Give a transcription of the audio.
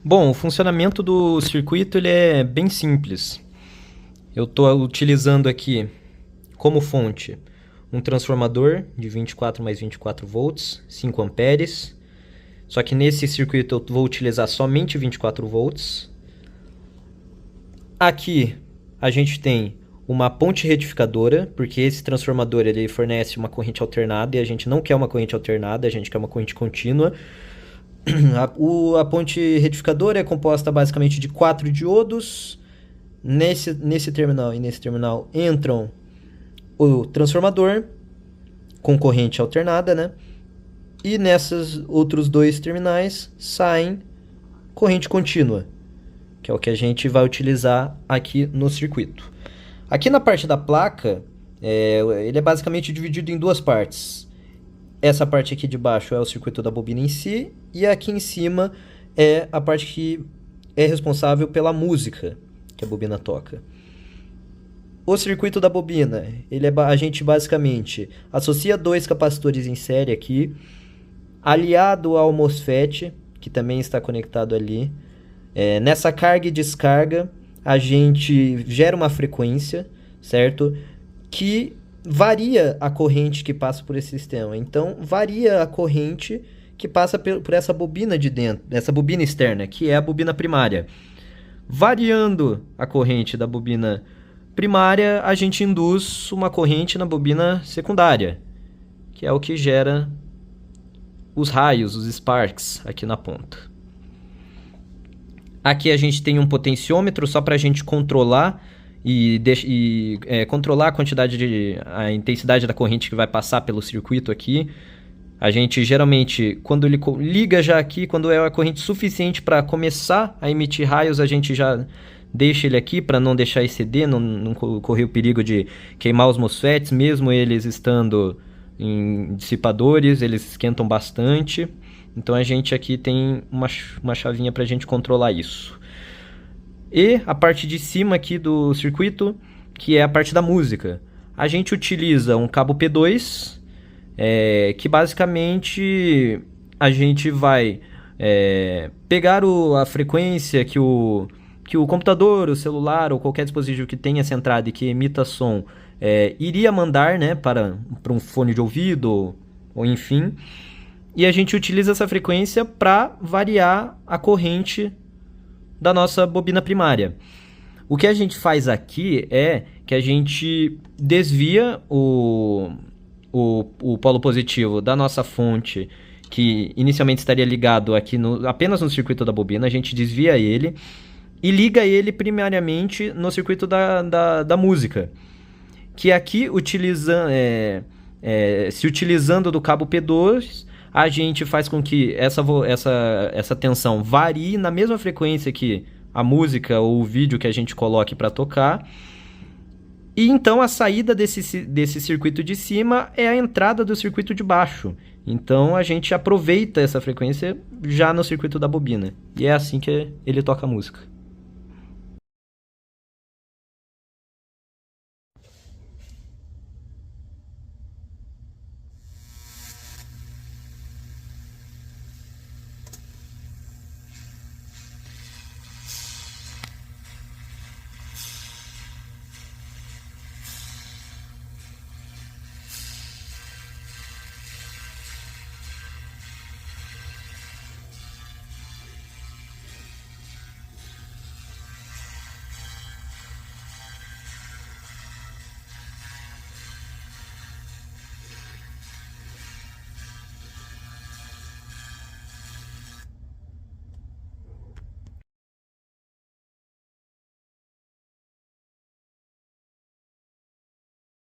Bom, o funcionamento do circuito ele é bem simples. Eu estou utilizando aqui como fonte um transformador de 24 mais 24 volts, 5 amperes. Só que nesse circuito eu vou utilizar somente 24 volts. Aqui a gente tem uma ponte retificadora, porque esse transformador ele fornece uma corrente alternada e a gente não quer uma corrente alternada, a gente quer uma corrente contínua. A ponte retificadora é composta basicamente de 4 diodos. Nesse terminal e nesse terminal entram o transformador com corrente alternada, né? E nesses outros dois terminais saem corrente contínua, que é o que a gente vai utilizar aqui no circuito. Aqui na parte da placa, ele é basicamente dividido em duas partes. Essa parte aqui de baixo é o circuito da bobina em si, e aqui em cima é a parte que é responsável pela música que a bobina toca. O circuito da bobina, a gente basicamente associa dois capacitores em série aqui, aliado ao MOSFET, que também está conectado ali. Nessa carga e descarga, a gente gera uma frequência, certo? Que varia a corrente que passa por esse sistema. Então, varia a corrente que passa por essa bobina de dentro, essa bobina externa, que é a bobina primária. Variando a corrente da bobina primária, a gente induz uma corrente na bobina secundária, que é o que gera os raios, os sparks, aqui na ponta. Aqui a gente tem um potenciômetro só para a gente controlar controlar a intensidade da corrente que vai passar pelo circuito aqui. A gente geralmente, quando ele liga já aqui, quando é a corrente suficiente para começar a emitir raios, a gente já deixa ele aqui para não deixar exceder, não correr o perigo de queimar os MOSFETs, mesmo eles estando em dissipadores, eles esquentam bastante. Então a gente aqui tem uma chavinha para a gente controlar isso. E a parte de cima aqui do circuito, que é a parte da música. A gente utiliza um cabo P2, que basicamente a gente vai pegar a frequência que o computador, o celular ou qualquer dispositivo que tenha essa entrada e que emita som iria mandar, né, para um fone de ouvido ou enfim. E a gente utiliza essa frequência para variar a corrente da nossa bobina primária. O que a gente faz aqui é que a gente desvia o polo positivo da nossa fonte, que inicialmente estaria ligado aqui apenas no circuito da bobina, a gente desvia ele e liga ele primariamente no circuito da música, que aqui se utilizando do cabo P2, a gente faz com que essa tensão varie na mesma frequência que a música ou o vídeo que a gente coloque para tocar. E então a saída desse circuito de cima é a entrada do circuito de baixo. Então a gente aproveita essa frequência já no circuito da bobina. E é assim que ele toca a música.